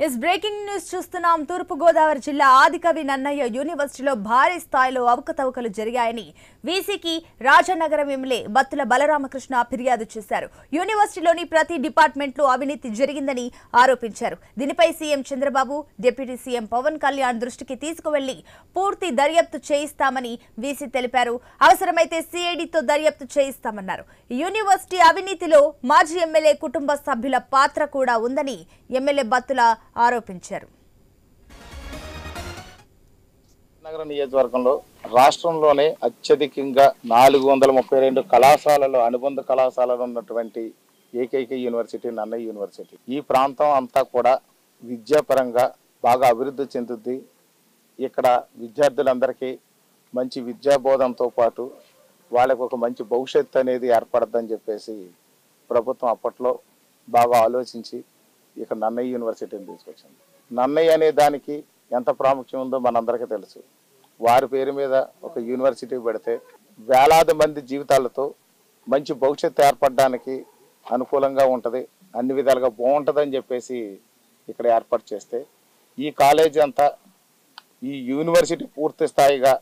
इस breaking news చూస్తున్నాం తూర్పు గోదావరి జిల్లా ఆదికవి నన్నయ్య యూనివర్సిటీలో భారీ స్థాయిలో అవకతవకలు జరిగాయని వీసీకి రాజనగరం ఎమ్మెల్యే బత్తుల బలరామకృష్ణ ఫిర్యాదు చేశారు. యూనివర్సిటీలోని ప్రతి డిపార్ట్మెంట్ లో అవినీతి జరిగిందని ఆరోపించారు. దీనిపై CM Chandrababu deputy CM Pavan Kalyan దృష్టికి తీసుకువెళ్లి పూర్తి దర్యాప్తు చేయిస్తామని వీసీ తెలిపారు. అవసరమైతే సిఐడితో దర్యాప్తు చేయిస్తామన్నారు. యూనివర్సిటీ అవినీతిలో మాజీ ఎమ్మెల్యే కుటుంబ సభ్యుల పాత్ర కూడా ఉందని ఎమ్మెల్యే బత్తుల ఆరోపించారు. నగర నియోజకవర్గంలో రాష్ట్రంలోనే అత్యధికంగా 432 కళాశాలలు అనుబంధ కళాశాలలు ఉన్నటువంటి ఏకైక యూనివర్సిటీ నన్నయ్య యూనివర్సిటీ. ఈ ప్రాంతం అంతా కూడా విద్యాపరంగా బాగా అభివృద్ధి చెందుద్ది. ఇక్కడ విద్యార్థులందరికీ మంచి విద్యాబోధంతో పాటు వాళ్ళకు ఒక మంచి భవిష్యత్తు అనేది ఏర్పడద్దని చెప్పేసి ప్రభుత్వం అప్పట్లో బాగా ఆలోచించి ఇక్కడ నన్నయ్య యూనివర్సిటీని తీసుకొచ్చింది. నన్నయ్య అనే దానికి ఎంత ప్రాముఖ్యం ఉందో మనందరికీ తెలుసు. వారి పేరు మీద ఒక యూనివర్సిటీ పెడితే వేలాది మంది జీవితాలతో మంచి భవిష్యత్తు ఏర్పడడానికి అనుకూలంగా ఉంటుంది, అన్ని విధాలుగా బాగుంటుందని చెప్పేసి ఇక్కడ ఏర్పాటు చేస్తే ఈ కాలేజీ అంతా ఈ యూనివర్సిటీ పూర్తి స్థాయిగా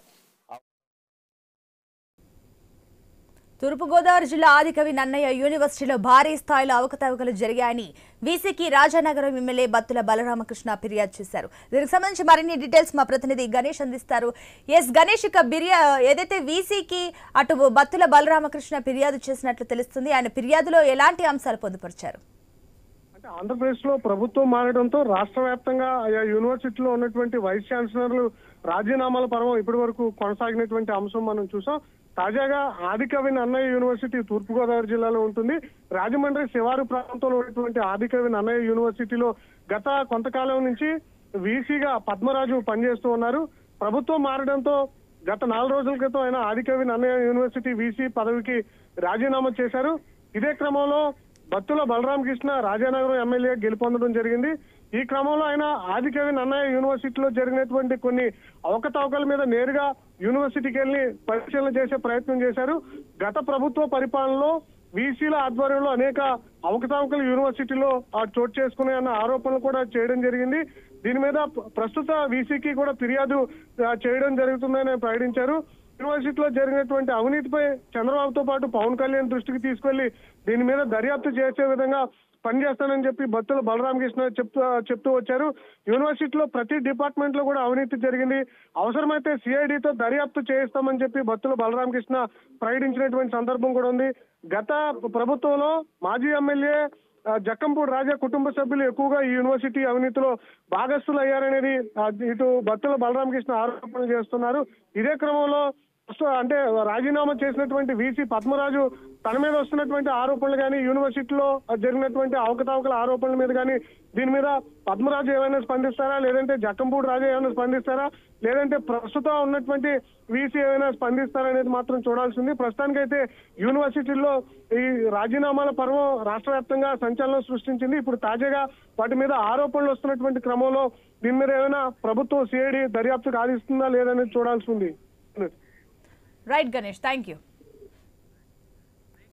తూర్పు గోదావరి జిల్లా ఆదికవి నన్నయ్య యూనివర్సిటీలో భారీ స్థాయిలో అవకతవకలు జరిగాయని వీసీకి రాజనగరం ఎమ్మెల్యే బత్తుల బలరామకృష్ణ ఫిర్యాదు చేశారు. దీనికి సంబంధించి మరిన్ని డీటెయిల్స్ మా ప్రతినిధి గణేష్ అందిస్తారు. గణేష్, ఇక ఏదైతే వీసీకి అటు బత్తుల బలరామకృష్ణ ఫిర్యాదు చేసినట్లు తెలుస్తుంది, ఆయన ఫిర్యాదులో ఎలాంటి అంశాలు పొందుపరిచారు? అంటే ఆంధ్రప్రదేశ్ లో ప్రభుత్వం మారడంతో రాష్ట్ర వ్యాప్తంగా ఆయా యూనివర్సిటీలో ఉన్నటువంటి వైస్ ఛాన్సలర్లు రాజీనామాల పర్వం ఇప్పటి వరకు కొనసాగినటువంటి అంశం మనం చూసాం. తాజాగా ఆదికవి నన్నయ్య యూనివర్సిటీ తూర్పుగోదావరి జిల్లాలో ఉంటుంది. రాజమండ్రి శివారు ప్రాంతంలో ఉన్నటువంటి ఆదికవి నన్నయ్య యూనివర్సిటీలో గత కొంతకాలం నుంచి వీసీగా పద్మరాజు పనిచేస్తూ ఉన్నారు. ప్రభుత్వం మారడంతో గత 4 రోజుల క్రితం ఆయన ఆదికవి నన్నయ్య యూనివర్సిటీ వీసీ పదవికి రాజీనామా చేశారు. ఇదే క్రమంలో బత్తుల బలరామకృష్ణ రాజానగరం ఎమ్మెల్యే గెలుపొందడం జరిగింది. ఈ క్రమంలో ఆయన ఆదికవి నన్నయ్య యూనివర్సిటీలో జరిగినటువంటి కొన్ని అవకతవకల మీద నేరుగా యూనివర్సిటీకి వెళ్లి పరిశీలన చేసే ప్రయత్నం చేశారు. గత ప్రభుత్వ పరిపాలనలో వీసీల ఆధ్వర్యంలో అనేక అవకతవకలు యూనివర్సిటీలో చోటు చేసుకున్నాయన్న ఆరోపణలు కూడా చేయడం జరిగింది. దీని మీద ప్రస్తుత వీసీకి కూడా ఫిర్యాదు చేయడం జరుగుతుందని ప్రకటించారు. యూనివర్సిటీలో జరిగినటువంటి అవినీతిపై చంద్రబాబుతో పాటు పవన్ కళ్యాణ్ దృష్టికి తీసుకెళ్లి దీని మీద దర్యాప్తు చేసే విధంగా పనిచేస్తానని చెప్పి బత్తుల బలరామకృష్ణ చెప్తూ వచ్చారు. యూనివర్సిటీలో ప్రతి డిపార్ట్మెంట్ లో కూడా అవినీతి జరిగింది, అవసరమైతే సిఐడితో దర్యాప్తు చేయిస్తామని చెప్పి బత్తుల బలరామకృష్ణ ప్రకటించినటువంటి సందర్భం కూడా ఉంది. గత ప్రభుత్వంలో మాజీ ఎమ్మెల్యే జక్కంపూడి రాజా కుటుంబ సభ్యులు ఎక్కువగా ఈ యూనివర్సిటీ అవినీతిలో భాగస్థులు అయ్యారనేది ఇటు బత్తుల బలరామకృష్ణ ఆరోపణలు చేస్తున్నారు. ఇదే క్రమంలో అంటే రాజీనామా చేసినటువంటి వీసీ పద్మరాజు తన మీద వస్తున్నటువంటి ఆరోపణలు కానీ యూనివర్సిటీలో జరిగినటువంటి అవకతవకల ఆరోపణల మీద కానీ దీని మీద పద్మరాజు ఏమైనా స్పందిస్తారా, లేదంటే జక్కంపూడి రాజా ఏమైనా స్పందిస్తారా, లేదంటే ప్రస్తుతం ఉన్నటువంటి వీసీ ఏమైనా స్పందిస్తారా అనేది మాత్రం చూడాల్సింది. ప్రస్తుతానికైతే యూనివర్సిటీల్లో ఈ రాజీనామాల పర్వం రాష్ట్ర వ్యాప్తంగా సంచలనం సృష్టించింది. ఇప్పుడు తాజాగా వాటి మీద ఆరోపణలు వస్తున్నటువంటి క్రమంలో దీని మీద ఏమైనా ప్రభుత్వం సిఐడి దర్యాప్తుకు ఆదిస్తుందా లేదనేది చూడాల్సి ఉంది. Right Ganesh, thank you.